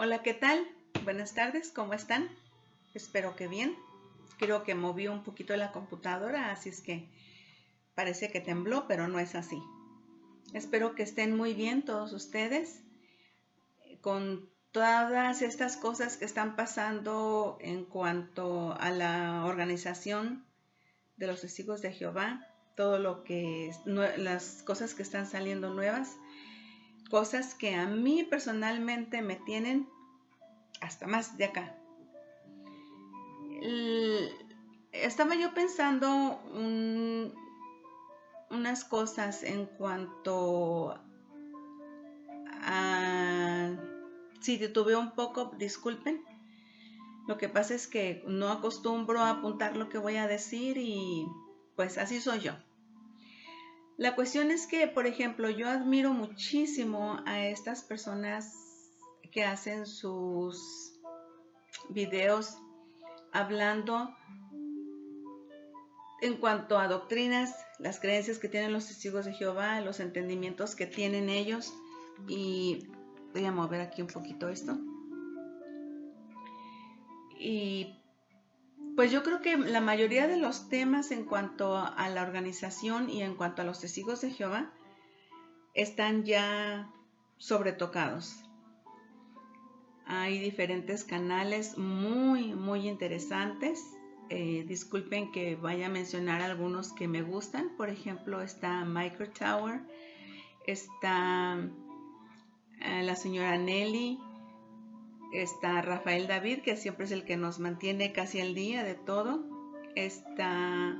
Hola, ¿qué tal? Buenas tardes, ¿cómo están? Espero que bien. Creo que moví un poquito la computadora, así es que parece que tembló, pero no es así. Espero que estén muy bien todos ustedes con todas estas cosas que están pasando en cuanto a la organización de los Testigos de Jehová, todo lo que las cosas que están saliendo nuevas, cosas que a mí personalmente me tienen hasta más de acá. Estaba yo pensando unas cosas en cuanto a... Si titubeé un poco, disculpen. Lo que pasa es que no acostumbro a apuntar lo que voy a decir y pues así soy yo. La cuestión es que, por ejemplo, yo admiro muchísimo a estas personas que hacen sus videos hablando en cuanto a doctrinas, las creencias que tienen los testigos de Jehová, los entendimientos que tienen ellos. Y voy a mover aquí un poquito esto. Y pues yo creo que la mayoría de los temas en cuanto a la organización y en cuanto a los testigos de Jehová están ya sobretocados. Hay diferentes canales muy interesantes. Disculpen que vaya a mencionar algunos que me gustan. Por ejemplo, está Micro Tower, está la señora Nelly, está Rafael David, que siempre es el que nos mantiene casi al día de todo. Está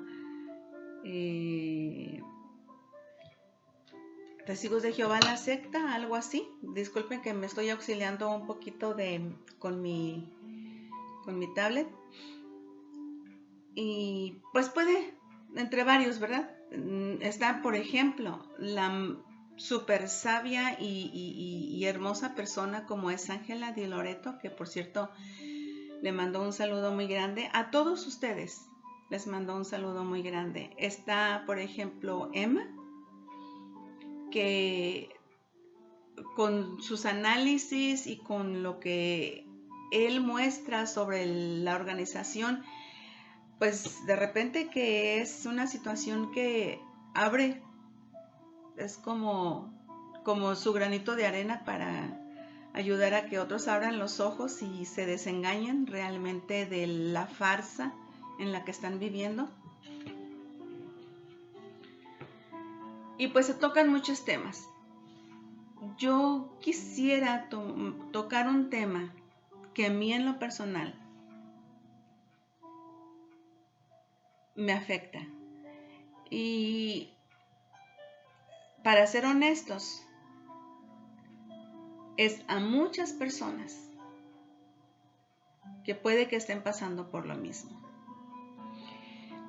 Testigos de Jehová la secta, algo así. Disculpen que me estoy auxiliando un poquito con mi tablet. Y pues puede, entre varios, ¿verdad? Está, por ejemplo, la súper sabia y hermosa persona como es Ángela Di Loreto, que por cierto le mando un saludo muy grande. A todos ustedes les mando un saludo muy grande. Está, por ejemplo, Emma, que con sus análisis y con lo que él muestra sobre la organización, pues de repente que es una situación que abre, es como su granito de arena para ayudar a que otros abran los ojos y se desengañen realmente de la farsa en la que están viviendo. Y pues se tocan muchos temas. Yo quisiera tocar un tema que a mí en lo personal me afecta. Y para ser honestos, es a muchas personas que puede que estén pasando por lo mismo.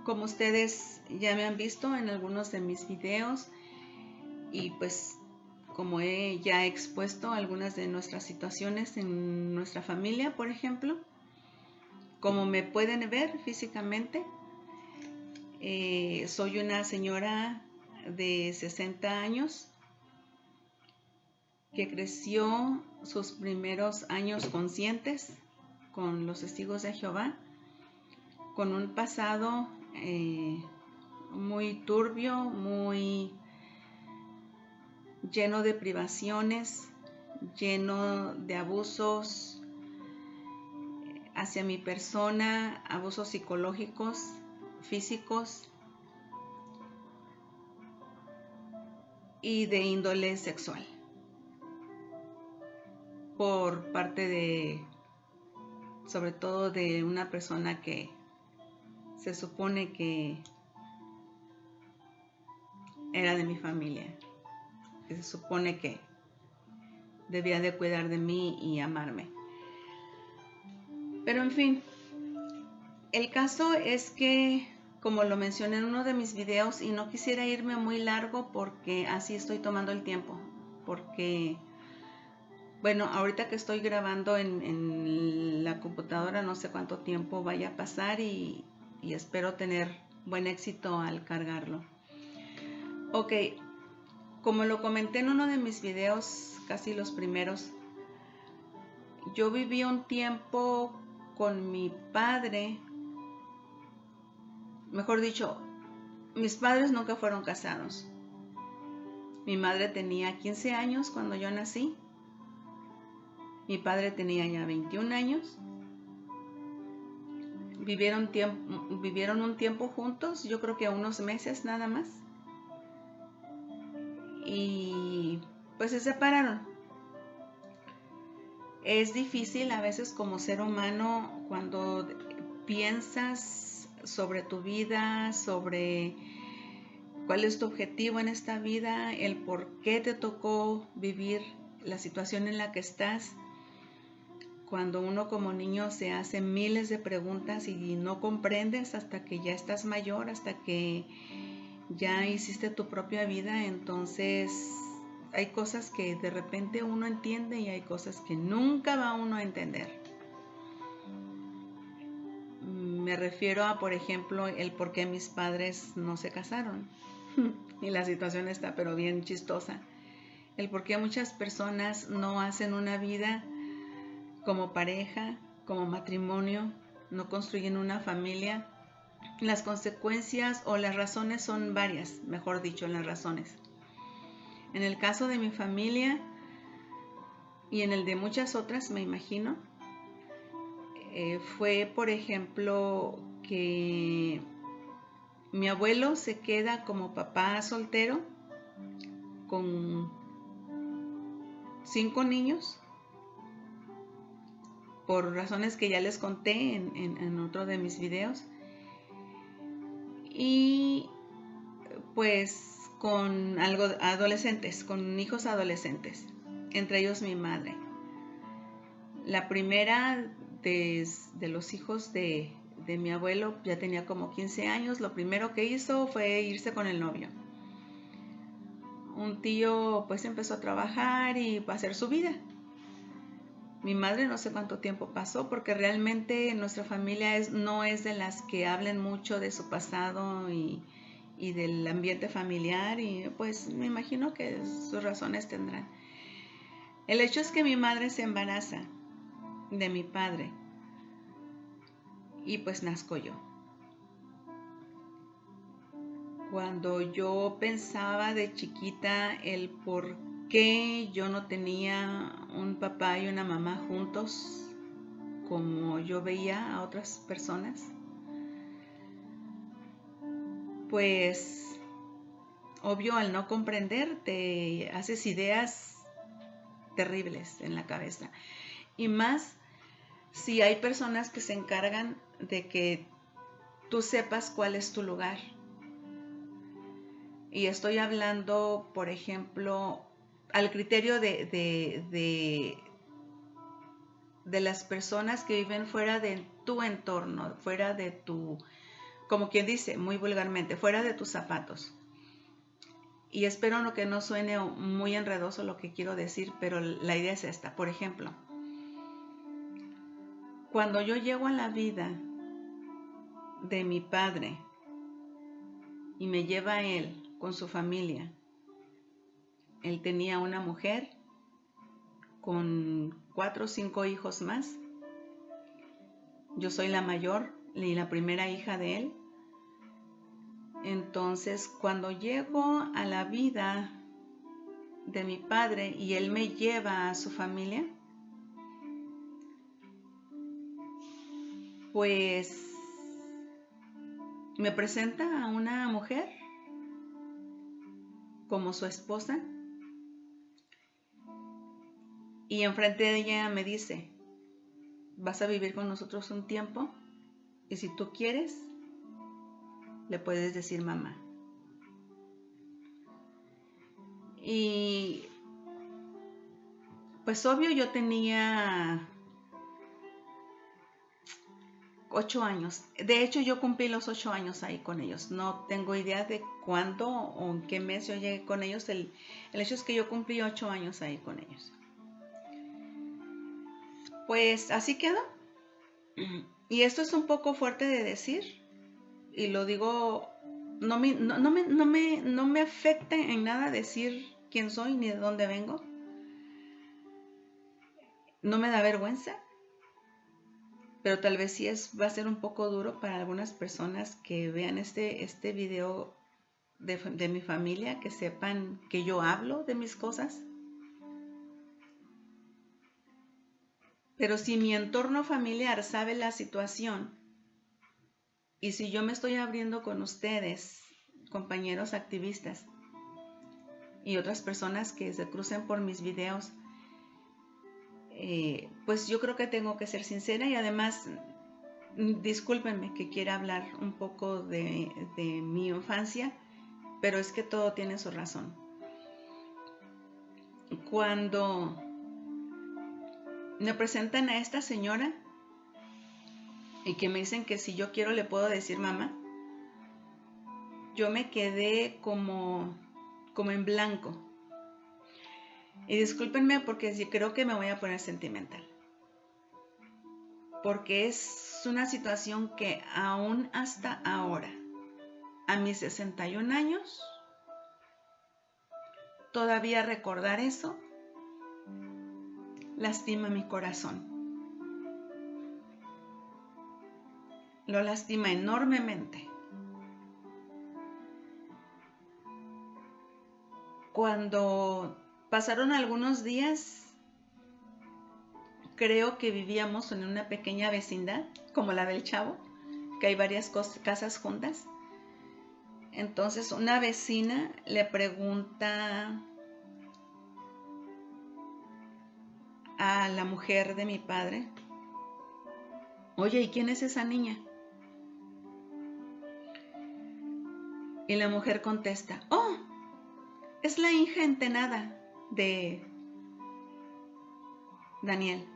Como ustedes ya me han visto en algunos de mis videos y pues como he ya expuesto algunas de nuestras situaciones en nuestra familia, por ejemplo, como me pueden ver físicamente, soy una señora de 60 años que creció sus primeros años conscientes con los testigos de Jehová, con un pasado muy turbio, muy lleno de privaciones, lleno de abusos hacia mi persona, abusos psicológicos, físicos y de índole sexual por parte de, sobre todo de una persona que se supone que era de mi familia, que se supone que debía de cuidar de mí y amarme. Pero en fin, el caso es que, como lo mencioné en uno de mis videos, y no quisiera irme muy largo porque así estoy tomando el tiempo, porque, bueno, ahorita que estoy grabando en la computadora no sé cuánto tiempo vaya a pasar y espero tener buen éxito al cargarlo. Ok, como lo comenté en uno de mis videos, casi los primeros, yo viví un tiempo con mi padre, mejor dicho, mis padres nunca fueron casados. Mi madre tenía 15 años cuando yo nací. Mi padre tenía ya 21 años. Vivieron un tiempo juntos, yo creo que unos meses nada más. Y pues se separaron. Es difícil a veces como ser humano cuando piensas sobre tu vida, sobre cuál es tu objetivo en esta vida, el por qué te tocó vivir la situación en la que estás. Cuando uno como niño se hace miles de preguntas y no comprendes hasta que ya estás mayor, hasta que ya hiciste tu propia vida, entonces hay cosas que de repente uno entiende y hay cosas que nunca va uno a entender. Me refiero a, por ejemplo, el por qué mis padres no se casaron. Y la situación está pero bien chistosa. El por qué muchas personas no hacen una vida como pareja, como matrimonio, no construyen una familia. Las consecuencias o las razones son varias, mejor dicho, las razones. En el caso de mi familia y en el de muchas otras, me imagino, fue, por ejemplo, que mi abuelo se queda como papá soltero con 5 niños, por razones que ya les conté en otro de mis videos. Y pues con adolescentes, con hijos adolescentes, entre ellos mi madre. La primera de los hijos de mi abuelo ya tenía como 15 años. Lo primero que hizo fue irse con el novio. Un tío pues empezó a trabajar y a hacer su vida. Mi madre no sé cuánto tiempo pasó porque realmente nuestra familia no es de las que hablen mucho de su pasado y del ambiente familiar, y pues me imagino que sus razones tendrán. El hecho es que mi madre se embaraza de mi padre y pues nazco yo. Cuando yo pensaba de chiquita el por qué yo no tenía un papá y una mamá juntos como yo veía a otras personas, pues obvio, al no comprender te haces ideas terribles en la cabeza. Y más si hay personas que se encargan de que tú sepas cuál es tu lugar. Y estoy hablando, por ejemplo, al criterio de las personas que viven fuera de tu entorno, fuera de tu, como quien dice muy vulgarmente, fuera de tus zapatos. Y espero que no suene muy enredoso lo que quiero decir, pero la idea es esta. Por ejemplo, cuando yo llego a la vida de mi padre y me lleva a él con su familia, él tenía una mujer con 4 o 5 hijos más. Yo soy la mayor y la primera hija de él. Entonces, cuando llego a la vida de mi padre y él me lleva a su familia, pues me presenta a una mujer como su esposa y enfrente de ella me dice: vas a vivir con nosotros un tiempo y si tú quieres, le puedes decir mamá. Y pues obvio yo tenía 8 años. De hecho, yo cumplí los 8 años ahí con ellos. No tengo idea de cuándo o en qué mes yo llegué con ellos. El hecho es que yo cumplí 8 años ahí con ellos. Pues así quedó. Y esto es un poco fuerte de decir. Y lo digo, no me afecta en nada decir quién soy ni de dónde vengo. No me da vergüenza, pero tal vez sí va a ser un poco duro para algunas personas que vean este video de mi familia, que sepan que yo hablo de mis cosas. Pero si mi entorno familiar sabe la situación y si yo me estoy abriendo con ustedes, compañeros activistas y otras personas que se crucen por mis videos, pues yo creo que tengo que ser sincera y además, discúlpenme que quiera hablar un poco de mi infancia, pero es que todo tiene su razón. Cuando me presentan a esta señora y que me dicen que si yo quiero le puedo decir mamá, yo me quedé como en blanco. Y discúlpenme porque sí creo que me voy a poner sentimental. Porque es una situación que aún hasta ahora, a mis 61 años, todavía recordar eso lastima mi corazón. Lo lastima enormemente. Cuando pasaron algunos días, creo que vivíamos en una pequeña vecindad, como la del Chavo, que hay varias casas juntas. Entonces una vecina le pregunta a la mujer de mi padre, oye, ¿y quién es esa niña? Y la mujer contesta, oh, es la hija entenada de Daniel.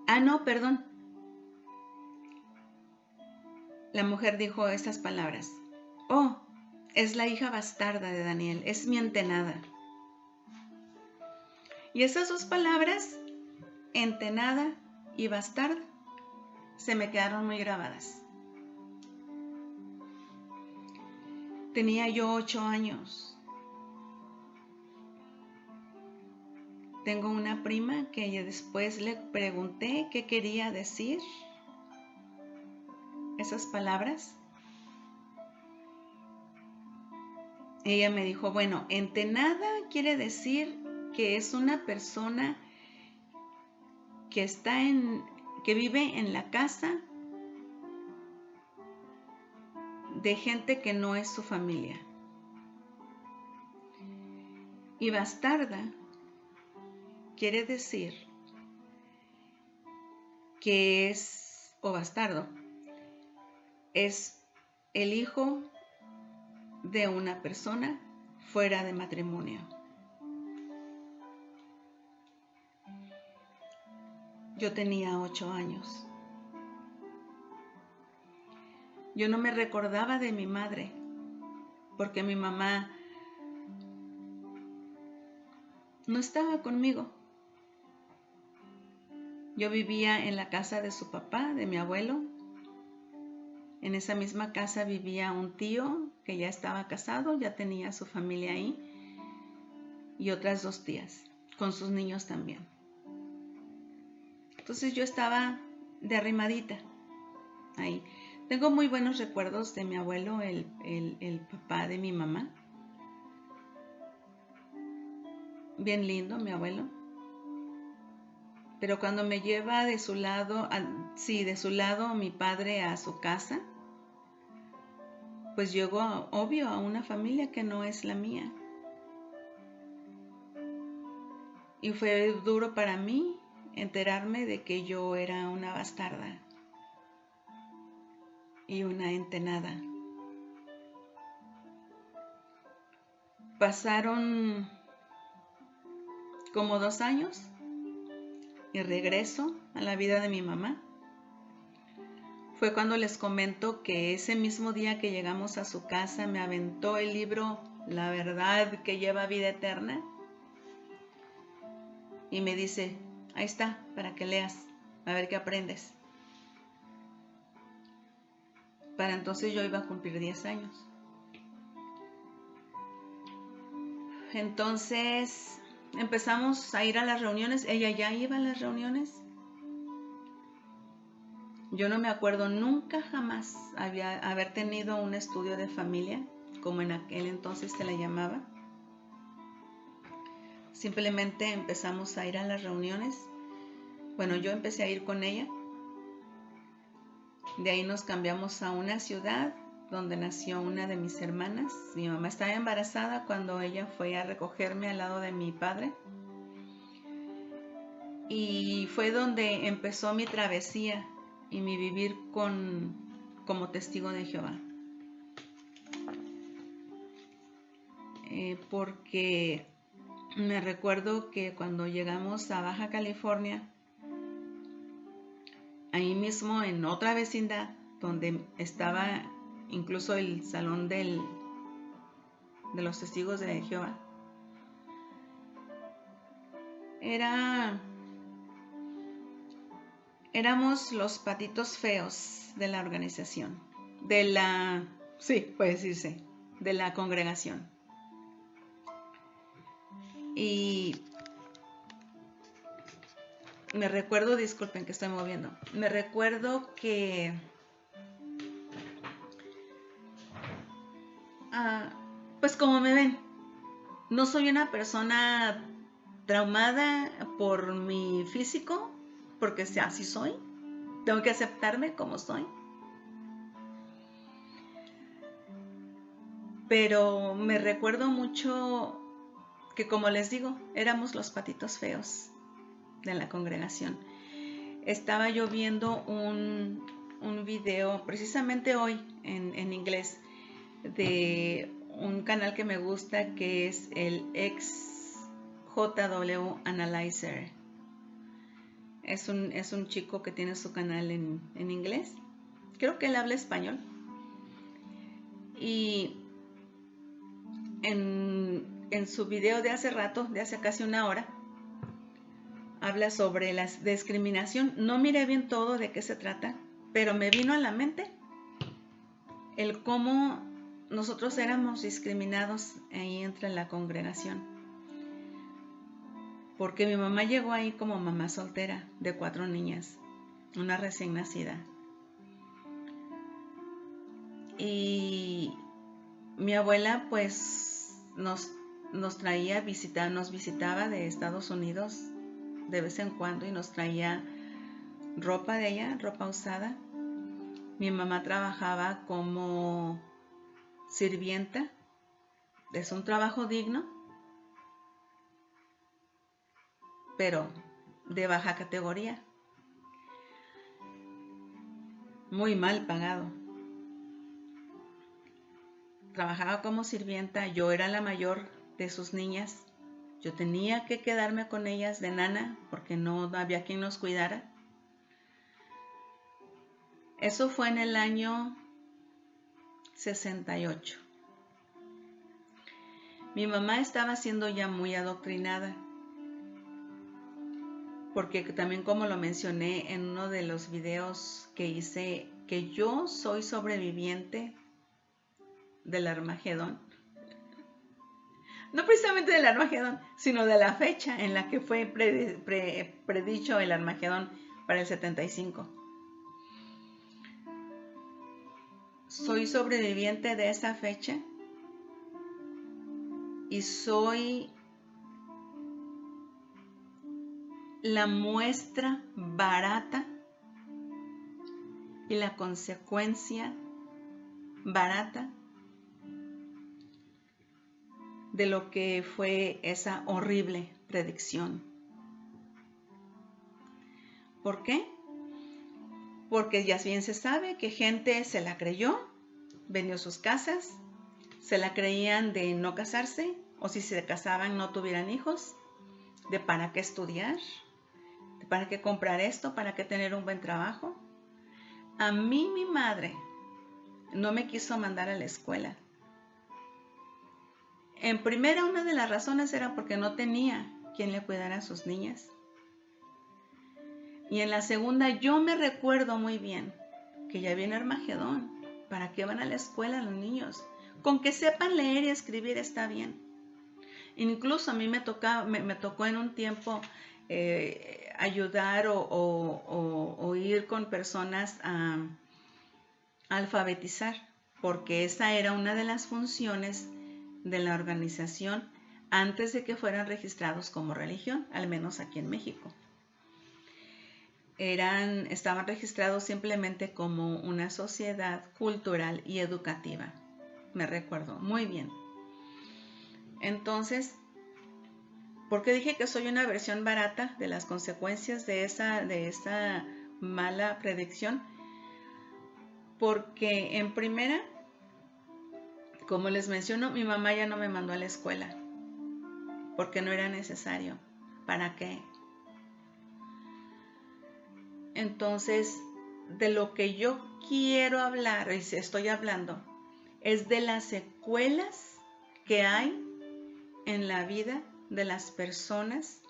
Ah, no, perdón. La mujer dijo estas palabras, oh, es la hija bastarda de Daniel, es mi entenada. Y esas dos palabras, entenada y bastarda, se me quedaron muy grabadas. Tenía yo 8 años. Tengo una prima que yo después le pregunté qué quería decir esas palabras. Ella me dijo, bueno, entenada quiere decir que es una persona que que vive en la casa de gente que no es su familia. Y bastarda quiere decir que es, o bastardo, es el hijo de una persona fuera de matrimonio. Yo tenía 8 años. Yo no me recordaba de mi madre, porque mi mamá no estaba conmigo. Yo vivía en la casa de su papá, de mi abuelo. En esa misma casa vivía un tío que ya estaba casado, ya tenía su familia ahí, y otras 2 tías, con sus niños también. Entonces yo estaba de arrimadita ahí. Tengo muy buenos recuerdos de mi abuelo, el papá de mi mamá. Bien lindo mi abuelo. Pero cuando me lleva de su lado mi padre a su casa, pues llego, obvio, a una familia que no es la mía. Y fue duro para mí enterarme de que yo era una bastarda y una entenada. Pasaron como 2 años y regreso a la vida de mi mamá. Fue cuando les comento que ese mismo día que llegamos a su casa me aventó el libro La verdad que lleva vida eterna y me dice, ahí está, para que leas, a ver qué aprendes. Para entonces yo iba a cumplir 10 años. Entonces empezamos a ir a las reuniones. Ella ya iba a las reuniones. Yo no me acuerdo nunca jamás haber tenido un estudio de familia, como en aquel entonces se le llamaba. Simplemente empezamos a ir a las reuniones. Bueno, yo empecé a ir con ella. De ahí nos cambiamos a una ciudad donde nació una de mis hermanas. Mi mamá estaba embarazada cuando ella fue a recogerme al lado de mi padre. Y fue donde empezó mi travesía y mi vivir como testigo de Jehová. Porque me recuerdo que cuando llegamos a Baja California, ahí mismo en otra vecindad donde estaba incluso el salón de los testigos de Jehová, éramos los patitos feos de la organización, puede decirse, de la congregación. Y me recuerdo, disculpen que estoy moviendo, me recuerdo que pues como me ven, no soy una persona traumada por mi físico, porque así soy. Tengo que aceptarme como soy. Pero me recuerdo mucho que, como les digo, éramos los patitos feos de la congregación. Estaba yo viendo un video precisamente hoy en inglés de un canal que me gusta, que es el XJW Analyzer. Es un chico que tiene su canal en inglés. Creo que él habla español. Y en su video de hace rato, de hace casi una hora, habla sobre la discriminación. No miré bien todo de qué se trata, pero me vino a la mente el cómo nosotros éramos discriminados ahí entre la congregación. Porque mi mamá llegó ahí como mamá soltera de 4 niñas, una recién nacida. Y mi abuela pues nos visitaba de Estados Unidos de vez en cuando y nos traía ropa de ella, ropa usada. Mi mamá trabajaba como sirvienta. Es un trabajo digno, pero de baja categoría, muy mal pagado. Trabajaba como sirvienta, yo era la mayor de sus niñas. Yo tenía que quedarme con ellas de nana porque no había quien nos cuidara. Eso fue en el año 68. Mi mamá estaba siendo ya muy adoctrinada, porque también, como lo mencioné en uno de los videos que hice, que yo soy sobreviviente del Armagedón. No precisamente del Armagedón, sino de la fecha en la que fue predicho el Armagedón para el 75. Soy sobreviviente de esa fecha y soy la muestra barata y la consecuencia barata de lo que fue esa horrible predicción. ¿Por qué? Porque ya bien se sabe que gente se la creyó, vendió sus casas, se la creían de no casarse, o si se casaban no tuvieran hijos, de para qué estudiar, de para qué comprar esto, para qué tener un buen trabajo. A mí mi madre no me quiso mandar a la escuela. En primera, una de las razones era porque no tenía quien le cuidara a sus niñas. Y en la segunda, yo me recuerdo muy bien que ya viene Armagedón. ¿Para qué van a la escuela los niños? Con que sepan leer y escribir está bien. Incluso a mí me tocó en un tiempo ayudar o ir con personas a alfabetizar, porque esa era una de las funciones de la organización antes de que fueran registrados como religión, al menos aquí en México. Estaban registrados simplemente como una sociedad cultural y educativa. Me recuerdo muy bien. Entonces, ¿por qué dije que soy una versión barata de las consecuencias de esa mala predicción? Porque en primera, como les menciono, mi mamá ya no me mandó a la escuela, porque no era necesario. ¿Para qué? Entonces, de lo que yo quiero hablar, y estoy hablando, es de las secuelas que hay en la vida de las personas,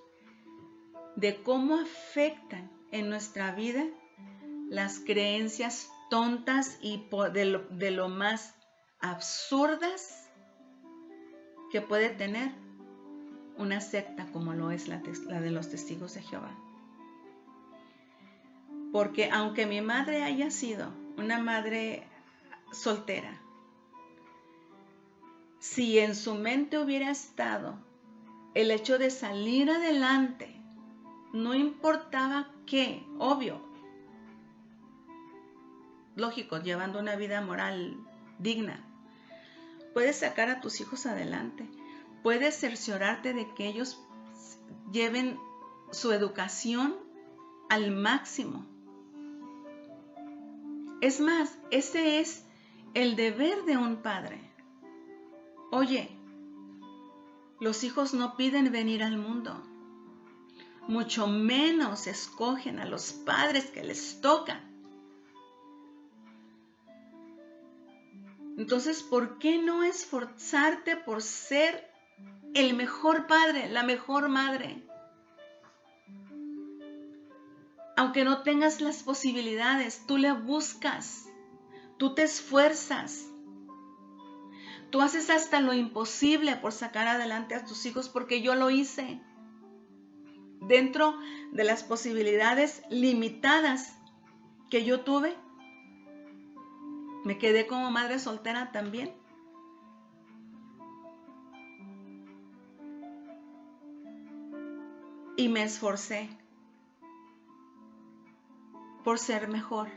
de cómo afectan en nuestra vida las creencias tontas y de lo más absurdas que puede tener una secta como lo es la de los Testigos de Jehová. Porque aunque mi madre haya sido una madre soltera, si en su mente hubiera estado el hecho de salir adelante, no importaba qué, obvio, lógico, llevando una vida moral digna, puedes sacar a tus hijos adelante, puedes cerciorarte de que ellos lleven su educación al máximo. Es más, ese es el deber de un padre. Oye, los hijos no piden venir al mundo, mucho menos escogen a los padres que les tocan. Entonces, ¿por qué no esforzarte por ser el mejor padre, la mejor madre? Aunque no tengas las posibilidades, tú le buscas, tú te esfuerzas. Tú haces hasta lo imposible por sacar adelante a tus hijos, porque yo lo hice. Dentro de las posibilidades limitadas que yo tuve, me quedé como madre soltera también. Y me esforcé por ser mejor.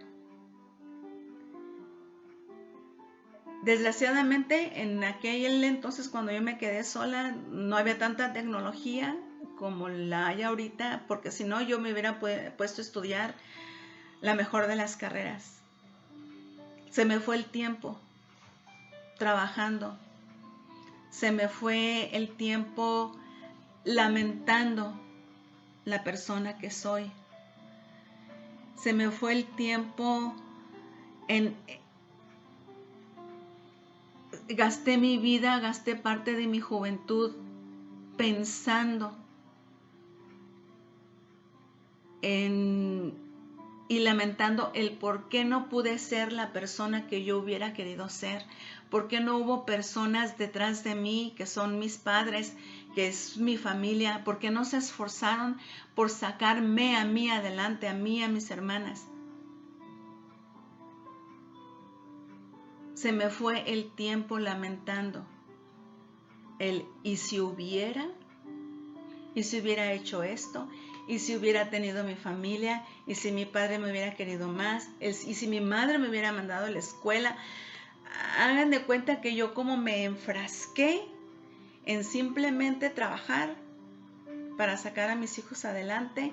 Desgraciadamente, en aquel entonces, cuando yo me quedé sola, no había tanta tecnología como la hay ahorita, porque si no, yo me hubiera puesto a estudiar la mejor de las carreras. Se me fue el tiempo trabajando. Se me fue el tiempo lamentando la persona que soy. Se me fue el tiempo gasté mi vida, gasté parte de mi juventud pensando y lamentando el por qué no pude ser la persona que yo hubiera querido ser, por qué no hubo personas detrás de mí que son mis padres, que es mi familia, por qué no se esforzaron por sacarme a mí adelante, a mí y a mis hermanas. Se me fue el tiempo lamentando ¿y si hubiera hecho esto? ¿Y si hubiera tenido mi familia? ¿Y si mi padre me hubiera querido más? ¿Y si mi madre me hubiera mandado a la escuela? Hagan de cuenta que yo como me enfrasqué en simplemente trabajar para sacar a mis hijos adelante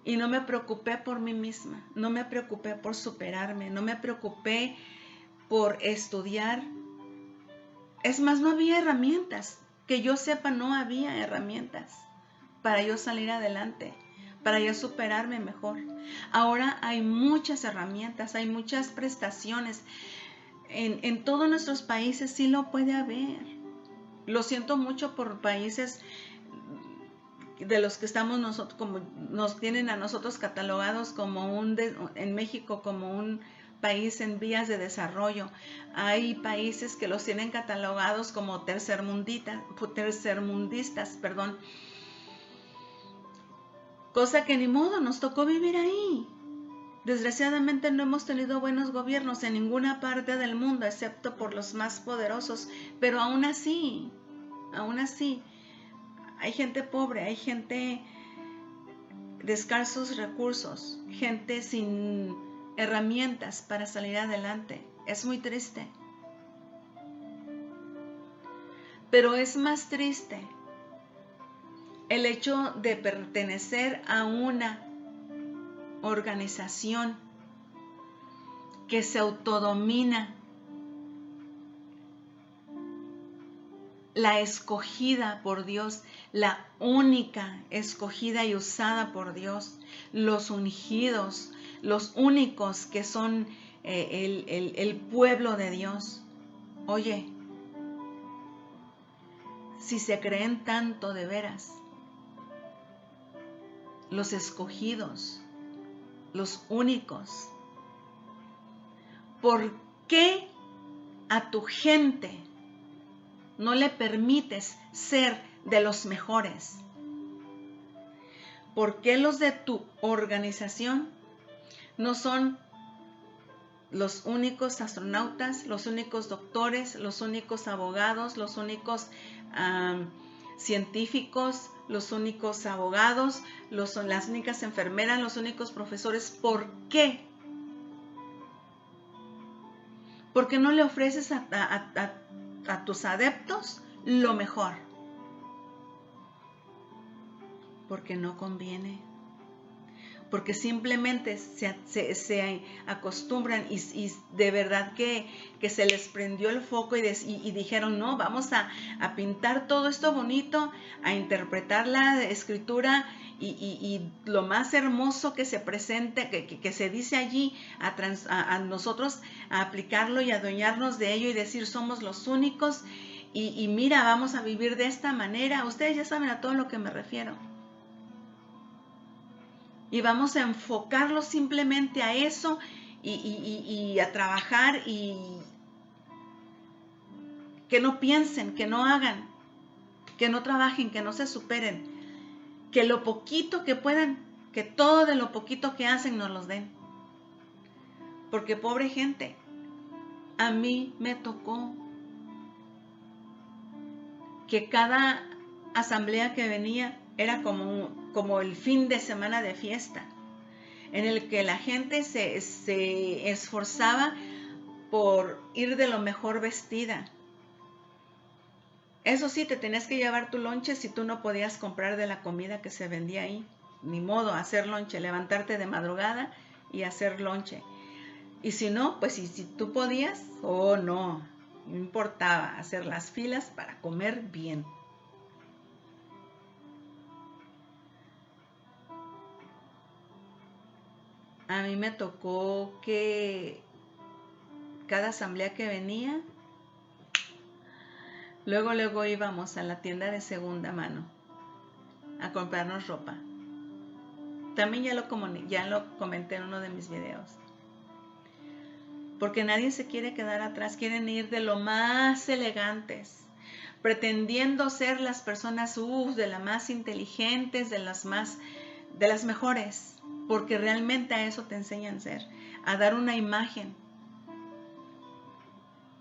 y no me preocupé por mí misma, no me preocupé por superarme, no me preocupé por estudiar. Es más, no había herramientas. Que yo sepa, no había herramientas para yo salir adelante, para yo superarme mejor. Ahora hay muchas herramientas, hay muchas prestaciones. En todos nuestros países sí lo puede haber. Lo siento mucho por países de los que estamos nosotros, como nos tienen a nosotros catalogados como en México como un país en vías de desarrollo. Hay países que los tienen catalogados como tercermundistas, cosa que ni modo, nos tocó vivir ahí. Desgraciadamente no hemos tenido buenos gobiernos en ninguna parte del mundo, excepto por los más poderosos, pero aún así, hay gente pobre, hay gente de escasos recursos, gente sin herramientas para salir adelante. Es muy triste. Pero es más triste el hecho de pertenecer a una organización que se autodomina, la escogida por Dios, la única escogida y usada por Dios, los ungidos, los únicos que son el pueblo de Dios. Oye, si se creen tanto de veras, los escogidos, los únicos, ¿por qué a tu gente no le permites ser de los mejores? ¿Por qué los de tu organización no son los únicos astronautas, los únicos doctores, los únicos abogados, los únicos científicos, los únicos abogados, las únicas enfermeras, los únicos profesores? ¿Por qué? ¿Por qué no le ofreces a tus adeptos lo mejor? Porque no conviene. Porque simplemente se acostumbran y de verdad que se les prendió el foco y dijeron, no, vamos a pintar todo esto bonito, a interpretar la escritura y lo más hermoso que se presente, que se dice allí, a nosotros a aplicarlo y adueñarnos de ello y decir somos los únicos y mira, vamos a vivir de esta manera. Ustedes ya saben a todo lo que me refiero. Y vamos a enfocarlo simplemente a eso y a trabajar y que no piensen, que no hagan, que no trabajen, que no se superen, que lo poquito que puedan, que todo de lo poquito que hacen nos los den. Porque pobre gente, a mí me tocó que cada asamblea que venía era como el fin de semana de fiesta, en el que la gente se esforzaba por ir de lo mejor vestida. Eso sí, te tenías que llevar tu lonche si tú no podías comprar de la comida que se vendía ahí. Ni modo, hacer lonche, levantarte de madrugada y hacer lonche. Y si no, pues si tú podías, no importaba hacer las filas para comer bien. A mí me tocó que cada asamblea que venía, luego íbamos a la tienda de segunda mano a comprarnos ropa. También ya lo comenté en uno de mis videos. Porque nadie se quiere quedar atrás, quieren ir de lo más elegantes, pretendiendo ser las personas de las más inteligentes, de las mejores. Porque realmente a eso te enseñan ser, a dar una imagen.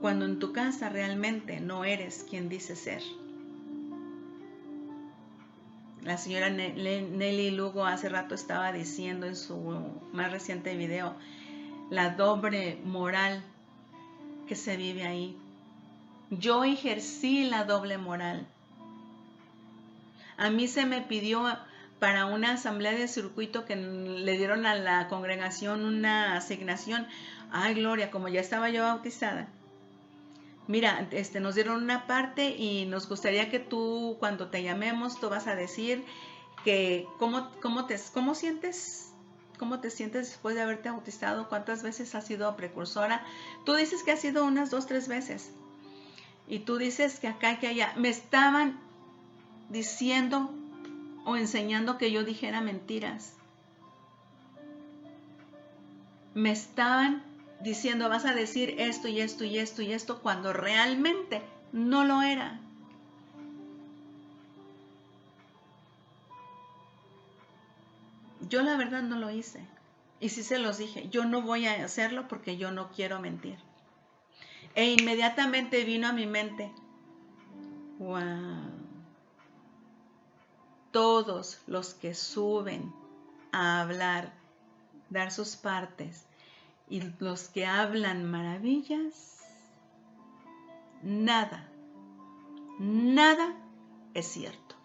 Cuando en tu casa realmente no eres quien dices ser. La señora Nelly Lugo hace rato estaba diciendo en su más reciente video la doble moral que se vive ahí. Yo ejercí la doble moral. A mí se me pidió para una asamblea de circuito que le dieron a la congregación una asignación. Ay, Gloria, como ya estaba yo bautizada. Mira, nos dieron una parte y nos gustaría que tú, cuando te llamemos, tú vas a decir que cómo sientes, cómo te sientes después de haberte bautizado, cuántas veces has sido precursora. Tú dices que has sido unas 2, 3 veces. Y tú dices que acá y que allá. Me estaban diciendo o enseñando que yo dijera mentiras. Me estaban diciendo vas a decir esto y esto y esto y esto cuando realmente no lo era. Yo la verdad no lo hice. Y sí se los dije, yo no voy a hacerlo porque yo no quiero mentir. E inmediatamente vino a mi mente, wow, todos los que suben a hablar, dar sus partes, y los que hablan maravillas, nada es cierto.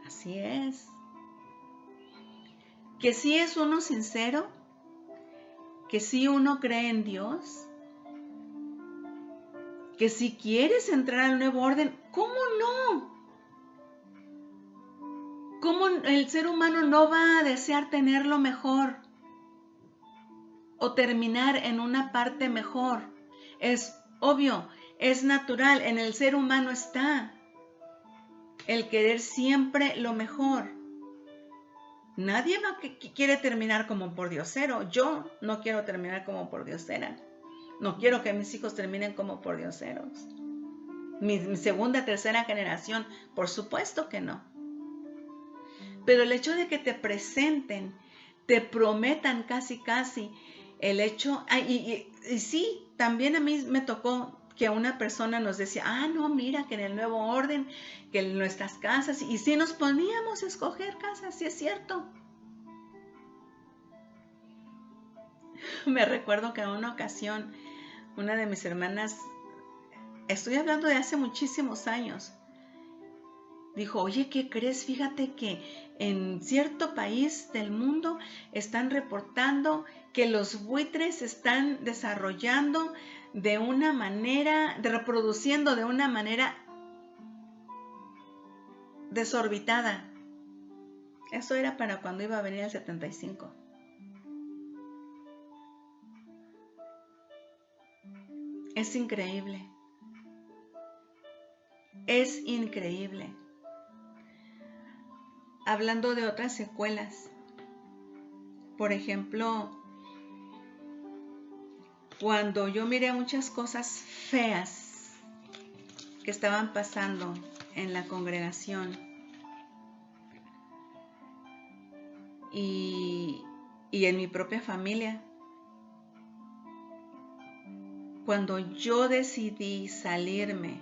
Así es. Que sí es uno sincero, que sí uno cree en Dios, que si quieres entrar al nuevo orden, ¿cómo no? ¿Cómo el ser humano no va a desear tenerlo mejor o terminar en una parte mejor? Es obvio, es natural, en el ser humano está el querer siempre lo mejor. Nadie quiere terminar como pordiosero. Yo no quiero terminar como pordiosera. No quiero que mis hijos terminen como pordioseros. Mi segunda, tercera generación, por supuesto que no. Pero el hecho de que te presenten, te prometan casi, el hecho, y sí, también a mí me tocó que una persona nos decía, no, mira, que en el nuevo orden, que en nuestras casas, y sí nos poníamos a escoger casas, sí es cierto. Me recuerdo que en una ocasión, una de mis hermanas, estoy hablando de hace muchísimos años, dijo, oye, ¿qué crees? Fíjate que en cierto país del mundo están reportando que los buitres están desarrollando de una manera, reproduciendo de una manera desorbitada. Eso era para cuando iba a venir el 75. Es increíble. Es increíble. Hablando de otras secuelas, por ejemplo, cuando yo miré muchas cosas feas que estaban pasando en la congregación y en mi propia familia, cuando yo decidí salirme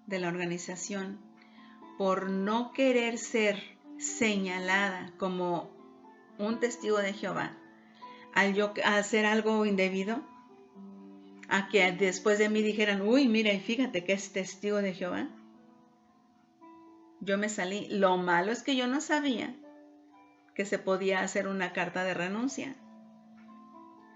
de la organización por no querer ser señalada como un testigo de Jehová, al yo hacer algo indebido, a que después de mí dijeran, uy, mira, y fíjate que es testigo de Jehová, yo me salí. Lo malo es que yo no sabía que se podía hacer una carta de renuncia.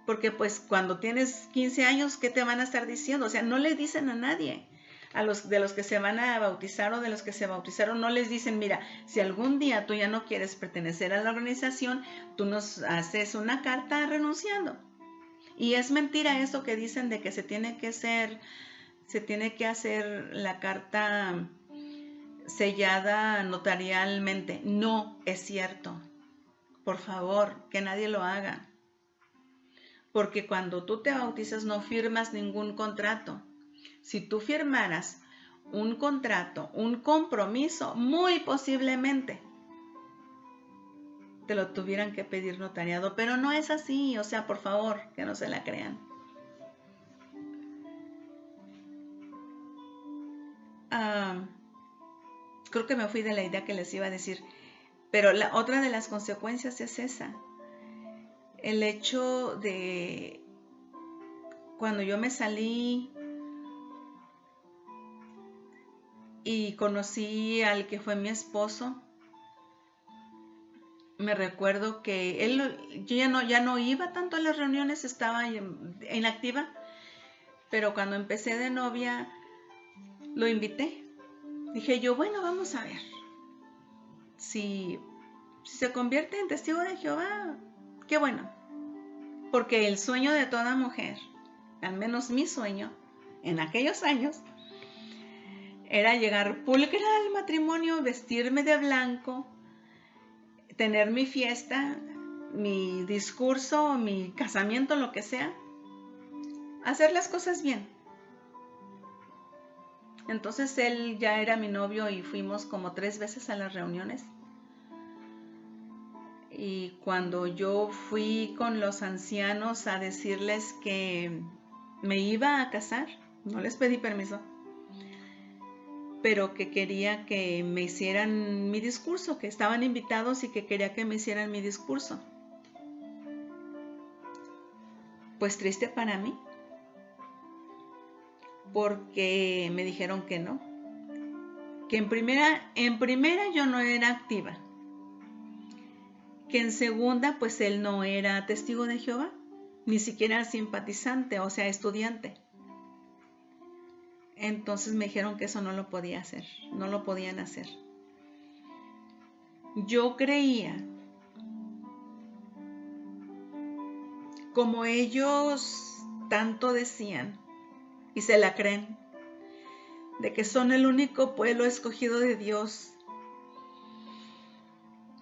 Porque pues cuando tienes 15 años, ¿qué te van a estar diciendo? O sea, no le dicen a nadie. A los de los que se van a bautizar o de los que se bautizaron, no les dicen, mira, si algún día tú ya no quieres pertenecer a la organización, tú nos haces una carta renunciando. Y es mentira eso que dicen de que se tiene que hacer la carta sellada notarialmente. No es cierto. Por favor, que nadie lo haga. Porque cuando tú te bautizas no firmas ningún contrato. Si tú firmaras un contrato, un compromiso, muy posiblemente te lo tuvieran que pedir notariado, pero no es así, o sea, por favor, que no se la crean. Creo que me fui de la idea que les iba a decir, pero la otra de las consecuencias es esa. El hecho de cuando yo me salí y conocí al que fue mi esposo, me recuerdo que yo ya no iba tanto a las reuniones, estaba inactiva, pero cuando empecé de novia lo invité. Dije yo, bueno, vamos a ver. Si se convierte en testigo de Jehová, qué bueno. Porque el sueño de toda mujer, al menos mi sueño, en aquellos años, Era llegar pulcra al matrimonio, vestirme de blanco, tener mi fiesta, mi discurso, mi casamiento, lo que sea, hacer las cosas bien. Entonces él ya era mi novio y fuimos como 3 veces a las reuniones. Y cuando yo fui con los ancianos a decirles que me iba a casar, no les pedí permiso, pero que quería que me hicieran mi discurso, que estaban invitados y que quería que me hicieran mi discurso. Pues triste para mí, porque me dijeron que no, que en primera yo no era activa, que en segunda pues él no era testigo de Jehová, ni siquiera simpatizante, o sea, estudiante. Entonces me dijeron que eso no lo podía hacer, no lo podían hacer. Yo creía, como ellos tanto decían, y se la creen, de que son el único pueblo escogido de Dios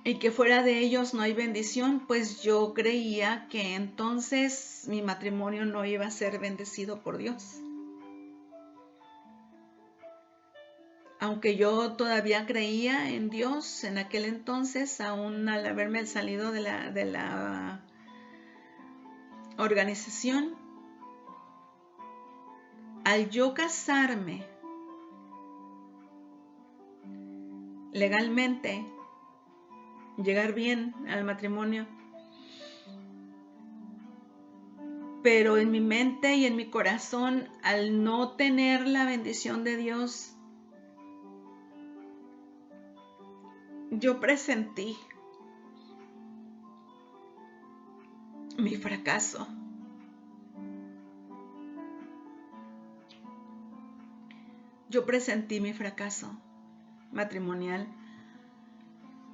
y que fuera de ellos no hay bendición, pues yo creía que entonces mi matrimonio no iba a ser bendecido por Dios. Aunque yo todavía creía en Dios en aquel entonces, aún al haberme salido de la organización, al yo casarme legalmente, llegar bien al matrimonio, pero en mi mente y en mi corazón, al no tener la bendición de Dios, yo presentí mi fracaso. Yo presentí mi fracaso matrimonial.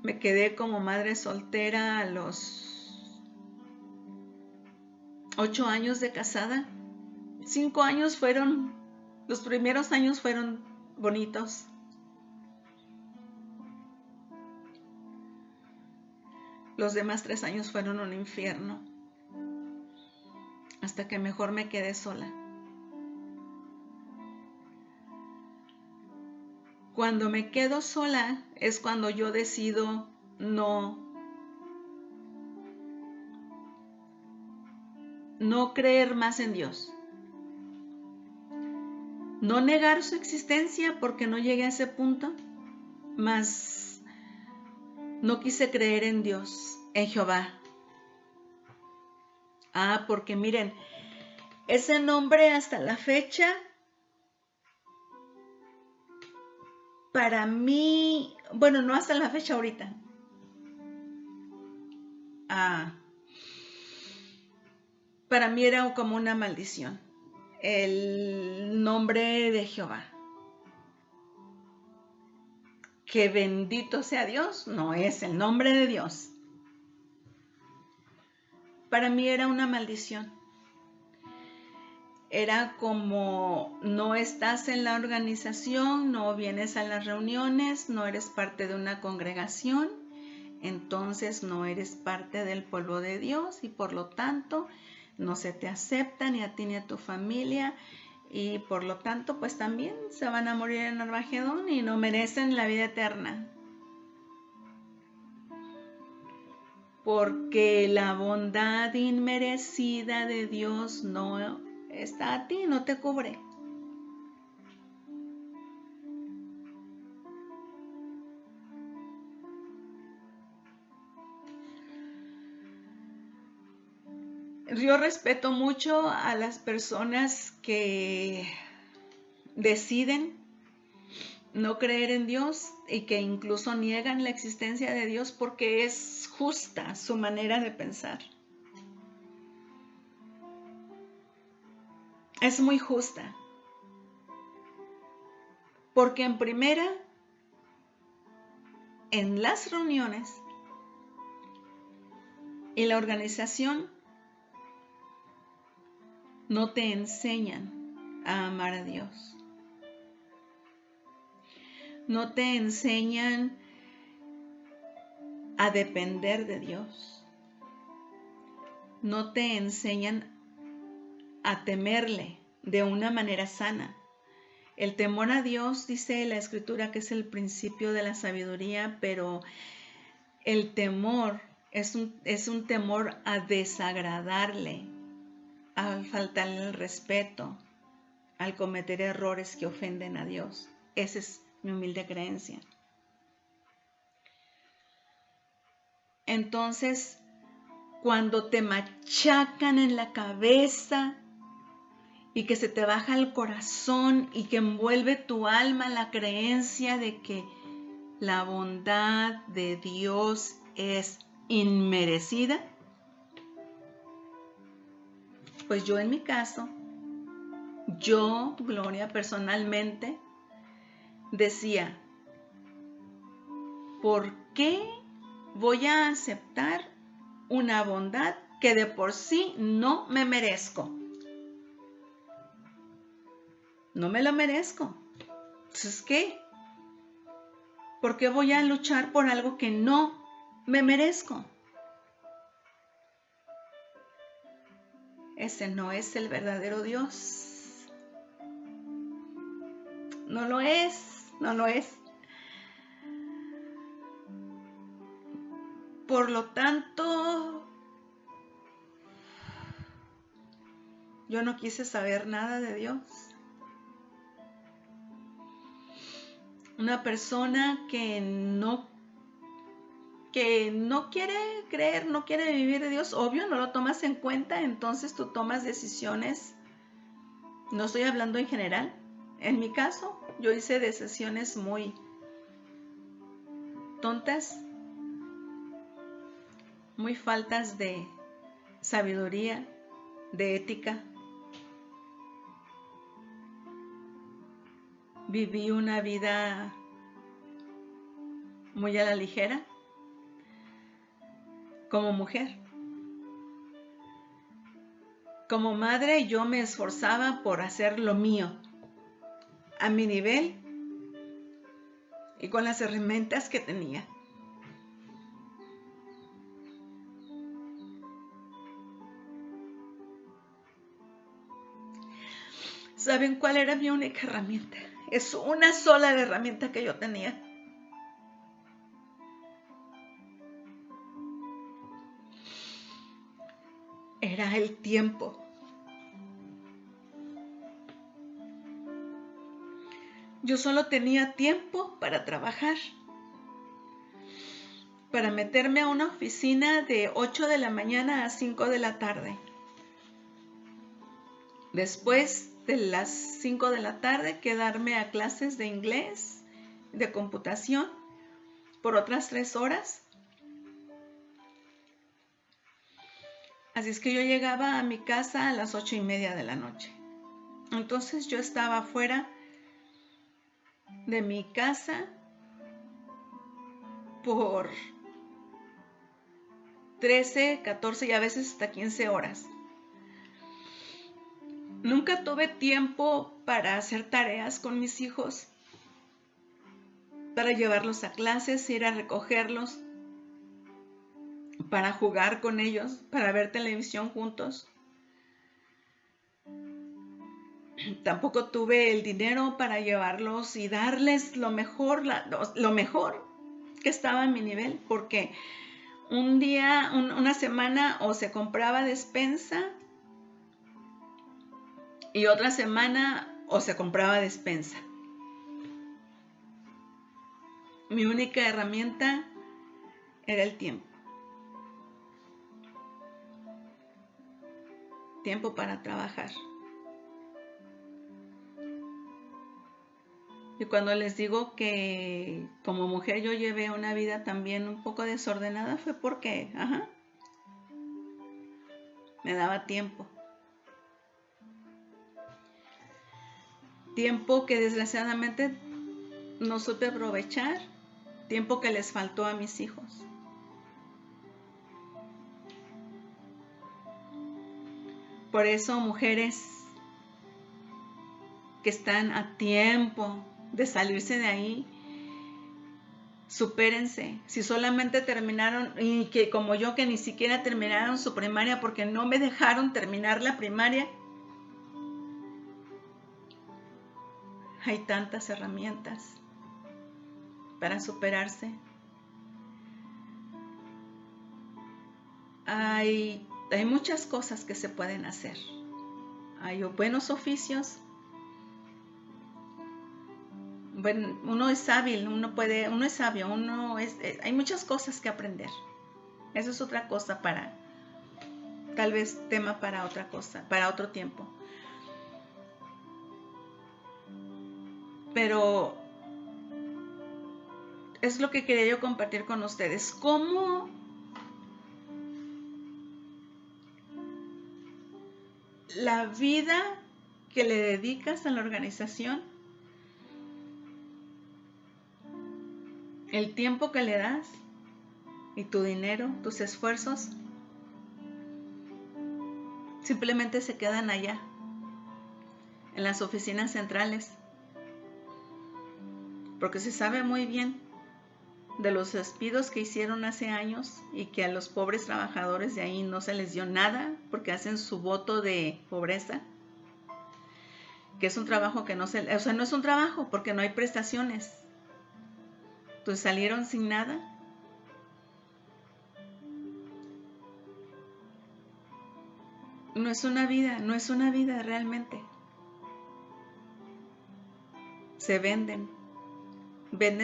Me quedé como madre soltera a los 8 años de casada. 5 años los primeros años fueron bonitos. Los demás 3 años fueron un infierno. Hasta que mejor me quedé sola. Cuando me quedo sola es cuando yo decido no creer más en Dios. No negar su existencia porque no llegué a ese punto, mas no quise creer en Dios, en Jehová. Porque miren, ese nombre hasta la fecha, para mí, bueno, no hasta la fecha ahorita. Para mí era como una maldición. El nombre de Jehová. Que bendito sea Dios, no es el nombre de Dios. Para mí era una maldición. Era como no estás en la organización, no vienes a las reuniones, no eres parte de una congregación, entonces no eres parte del pueblo de Dios y por lo tanto no se te acepta ni a ti ni a tu familia y por lo tanto pues también se van a morir en Armagedón y no merecen la vida eterna. Porque la bondad inmerecida de Dios no está a ti, no te cubre. Yo respeto mucho a las personas que deciden no creer en Dios y que incluso niegan la existencia de Dios porque es justa su manera de pensar. Es muy justa. Porque en primera, en las reuniones y la organización no te enseñan a amar a Dios. no te enseñan a depender de Dios, no te enseñan a temerle de una manera sana. El temor a Dios, dice la Escritura, que es el principio de la sabiduría, pero el temor es un temor a desagradarle, a faltarle el respeto, al cometer errores que ofenden a Dios. Esa es mi humilde creencia. Entonces, cuando te machacan en la cabeza y que se te baja el corazón y que envuelve tu alma la creencia de que la bondad de Dios es inmerecida, pues yo en mi caso, yo, Gloria, personalmente, decía, ¿por qué voy a aceptar una bondad que de por sí no me merezco? No me lo merezco. Entonces, ¿qué? ¿Por qué voy a luchar por algo que no me merezco? Ese no es el verdadero Dios. No lo es, no lo es. Por lo tanto, yo no quise saber nada de Dios. Una persona que no quiere creer, no quiere vivir de Dios, obvio, no lo tomas en cuenta, entonces tú tomas decisiones, no estoy hablando en general, en mi caso, yo hice decisiones muy tontas, muy faltas de sabiduría, de ética. Viví una vida muy a la ligera como mujer. Como madre yo me esforzaba por hacer lo mío, a mi nivel y con las herramientas que tenía. ¿Saben cuál era mi única herramienta? Es una sola herramienta que yo tenía. Era el tiempo. Yo solo tenía tiempo para trabajar, para meterme a una oficina de 8 de la mañana a 5 de la tarde. Después de las 5 de la tarde, quedarme a clases de inglés, de computación, por otras 3 horas. Así es que yo llegaba a mi casa a las 8:30 de la noche. Entonces yo estaba fuera de mi casa por 13, 14 y a veces hasta 15 horas. Nunca tuve tiempo para hacer tareas con mis hijos, para llevarlos a clases, ir a recogerlos, para jugar con ellos, para ver televisión juntos. Tampoco tuve el dinero para llevarlos y darles lo mejor que estaba a mi nivel, porque un día, una semana o se compraba despensa y otra semana o se compraba despensa. Mi única herramienta era el tiempo. Tiempo para trabajar. Y cuando les digo que como mujer yo llevé una vida también un poco desordenada, fue porque, me daba tiempo. Tiempo que desgraciadamente no supe aprovechar, tiempo que les faltó a mis hijos. Por eso, mujeres que están a tiempo de salirse de ahí, supérense. Si solamente terminaron, y que como yo, que ni siquiera terminaron su primaria porque no me dejaron terminar la primaria, hay tantas herramientas para superarse. Hay muchas cosas que se pueden hacer. Hay buenos oficios. Bueno, uno es hábil, uno es sabio, hay muchas cosas que aprender. Eso es otra cosa tal vez tema para otra cosa, para otro tiempo. Pero es lo que quería yo compartir con ustedes. ¿Cómo la vida que le dedicas a la organización, el tiempo que le das y tu dinero, tus esfuerzos, simplemente se quedan allá, en las oficinas centrales? Porque se sabe muy bien de los despidos que hicieron hace años y que a los pobres trabajadores de ahí no se les dio nada porque hacen su voto de pobreza, que es un trabajo que no es un trabajo porque no hay prestaciones. Entonces salieron sin nada. No es una vida realmente. Se venden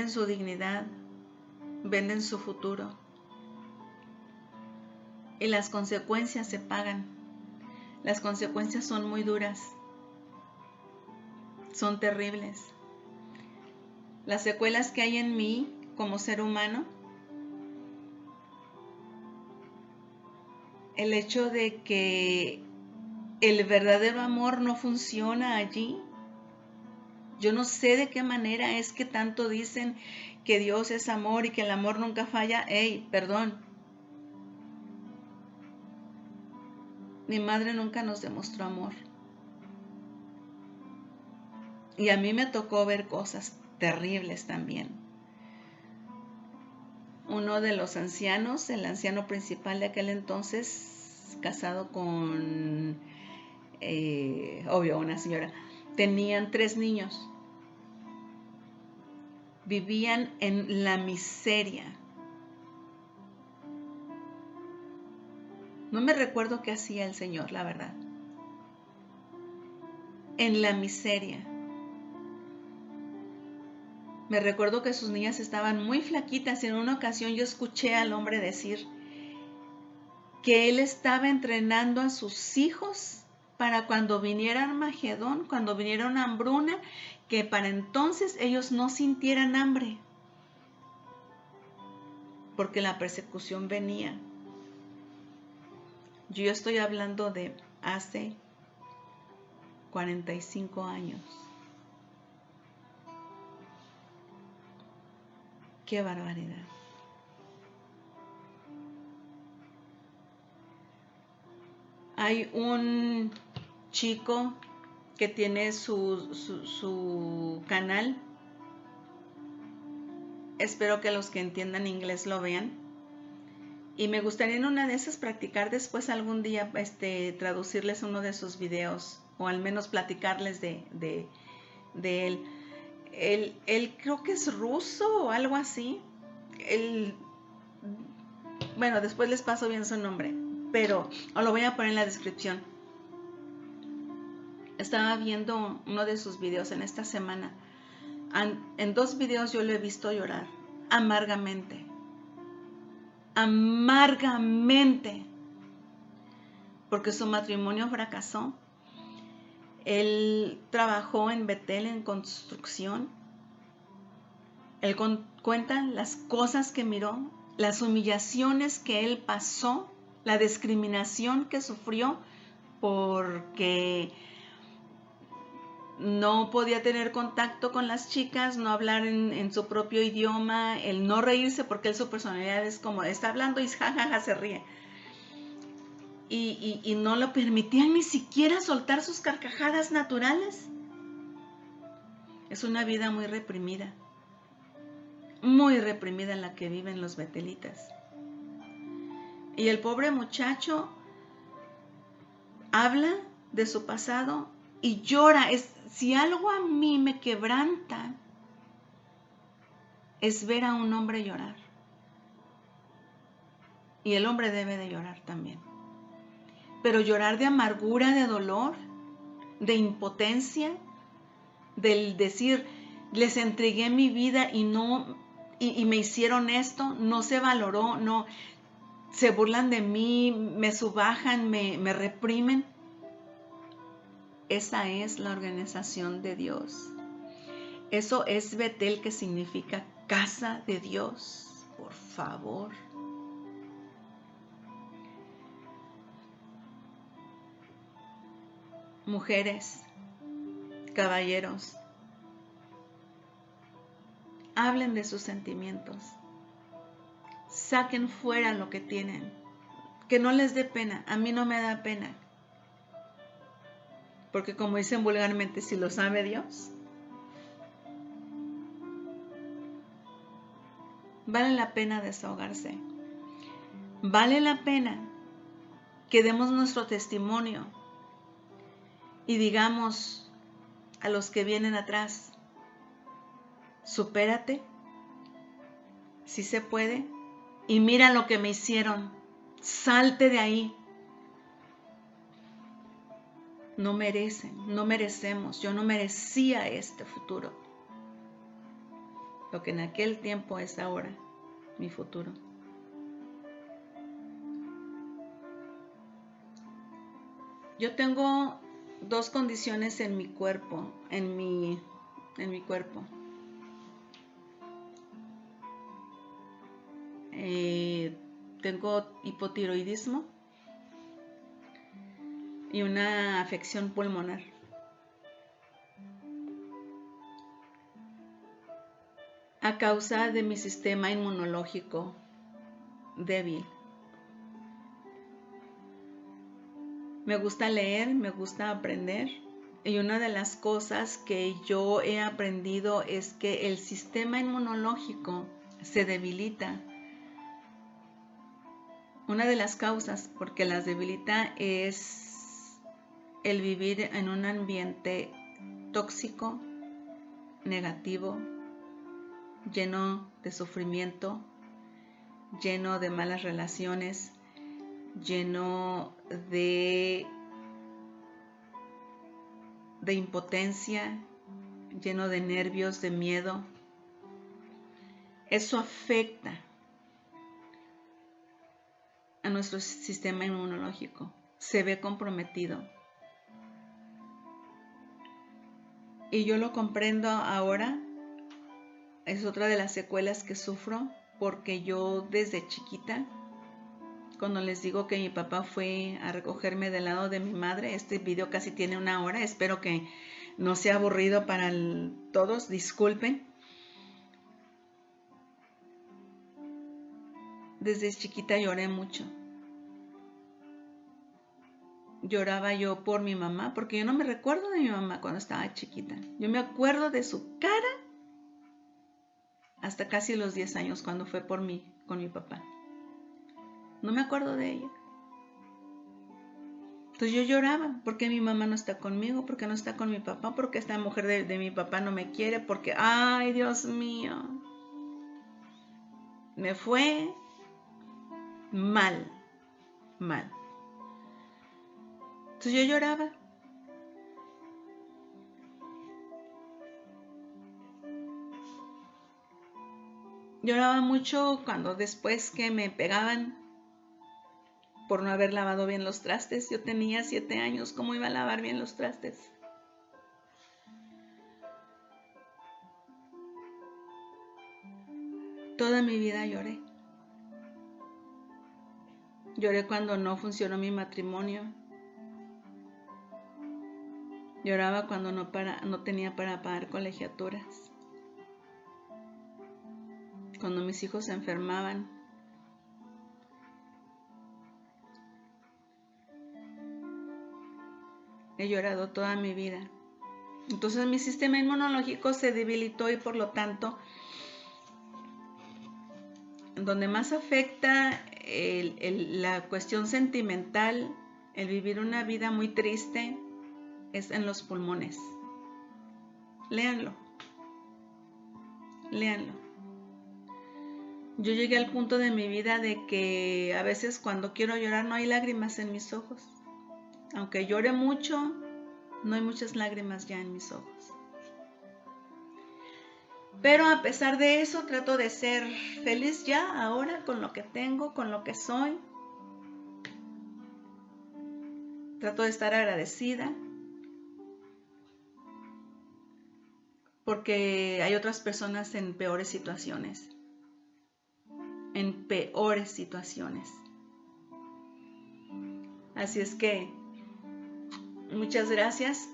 su dignidad, venden su futuro. Y las consecuencias se pagan. Las consecuencias son muy duras. Son terribles. Las secuelas que hay en mí como ser humano, el hecho de que el verdadero amor no funciona allí. Yo no sé de qué manera es que tanto dicen que Dios es amor y que el amor nunca falla. Ey, perdón. Mi madre nunca nos demostró amor. Y a mí me tocó ver cosas terribles también. Uno de los ancianos, el anciano principal de aquel entonces, casado con, obvio, una señora, tenían 3 niños. Vivían en la miseria. No me recuerdo qué hacía el señor, la verdad. En la miseria. Me recuerdo que sus niñas estaban muy flaquitas y en una ocasión yo escuché al hombre decir que él estaba entrenando a sus hijos para cuando viniera Armagedón, cuando viniera una hambruna, que para entonces ellos no sintieran hambre, porque la persecución venía. Yo estoy hablando de hace 45 años. ¡Qué barbaridad! Hay un chico que tiene su canal. Espero que los que entiendan inglés lo vean. Y me gustaría en una de esas practicar después algún día, traducirles uno de sus videos, o al menos platicarles de él. Él creo que es ruso o algo así. Bueno, después les paso bien su nombre, pero os lo voy a poner en la descripción. Estaba viendo uno de sus videos en esta semana. En 2 videos yo lo he visto llorar amargamente. Amargamente. Porque su matrimonio fracasó. Él trabajó en Betel en construcción. Él cuenta las cosas que miró, las humillaciones que él pasó, la discriminación que sufrió porque no podía tener contacto con las chicas, no hablar en su propio idioma, el no reírse porque él, su personalidad es como está hablando y jajaja se ríe. Y no lo permitían ni siquiera soltar sus carcajadas naturales. Es una vida muy reprimida. muy reprimida en la que viven los betelitas. Y el pobre muchacho habla de su pasado y llora. Si algo a mí me quebranta, es ver a un hombre llorar. Y el hombre debe de llorar también. Pero llorar de amargura, de dolor, de impotencia, del decir, les entregué mi vida y me hicieron esto, no se valoró, no, se burlan de mí, me subajan, me reprimen. Esa es la organización de Dios. Eso es Betel, que significa casa de Dios. Por favor. Mujeres, caballeros, hablen de sus sentimientos. Saquen fuera lo que tienen. Que no les dé pena. A mí no me da pena. Porque como dicen vulgarmente, si lo sabe Dios, vale la pena desahogarse. Vale la pena que demos nuestro testimonio y digamos a los que vienen atrás, supérate, si se puede, y mira lo que me hicieron, salte de ahí. No merecen, no merecemos, yo no merecía este futuro. Lo que en aquel tiempo es ahora mi futuro. Yo tengo dos condiciones en mi cuerpo, en mi cuerpo. Tengo hipotiroidismo y una afección pulmonar. A causa de mi sistema inmunológico débil. Me gusta leer, me gusta aprender. Y una de las cosas que yo he aprendido es que el sistema inmunológico se debilita. Una de las causas porque las debilita es el vivir en un ambiente tóxico, negativo, lleno de sufrimiento, lleno de malas relaciones, lleno de impotencia, lleno de nervios, de miedo. Eso afecta a nuestro sistema inmunológico, se ve comprometido. Y yo lo comprendo ahora, es otra de las secuelas que sufro, porque yo desde chiquita, cuando les digo que mi papá fue a recogerme del lado de mi madre, este video casi tiene 1 hora, espero que no sea aburrido para todos, disculpen. Desde chiquita lloré mucho. Lloraba yo por mi mamá, porque yo no me recuerdo de mi mamá cuando estaba chiquita. Yo me acuerdo de su cara hasta casi los 10 años, cuando fue por mí, con mi papá. No me acuerdo de ella. Entonces yo lloraba, porque mi mamá no está conmigo, porque no está con mi papá, porque esta mujer de mi papá no me quiere, porque, ay, Dios mío, me fue mal. Entonces yo lloraba. Lloraba mucho cuando después que me pegaban por no haber lavado bien los trastes. Yo tenía 7 años, ¿cómo iba a lavar bien los trastes? Toda mi vida lloré. Lloré cuando no funcionó mi matrimonio. Lloraba cuando no tenía para pagar colegiaturas. Cuando mis hijos se enfermaban. He llorado toda mi vida. Entonces mi sistema inmunológico se debilitó y por lo tanto donde más afecta la cuestión sentimental, el vivir una vida muy triste, es en los pulmones. Léanlo. Léanlo. Yo llegué al punto de mi vida de que a veces cuando quiero llorar no hay lágrimas en mis ojos. Aunque llore mucho, no hay muchas lágrimas ya en mis ojos. Pero a pesar de eso, trato de ser feliz ya, ahora, con lo que tengo, con lo que soy. Trato de estar agradecida. Porque hay otras personas en peores situaciones. En peores situaciones. Así es que muchas gracias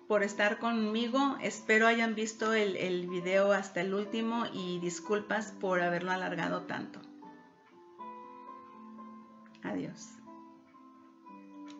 por estar conmigo. Espero hayan visto el video hasta el último y disculpas por haberlo alargado tanto. Adiós.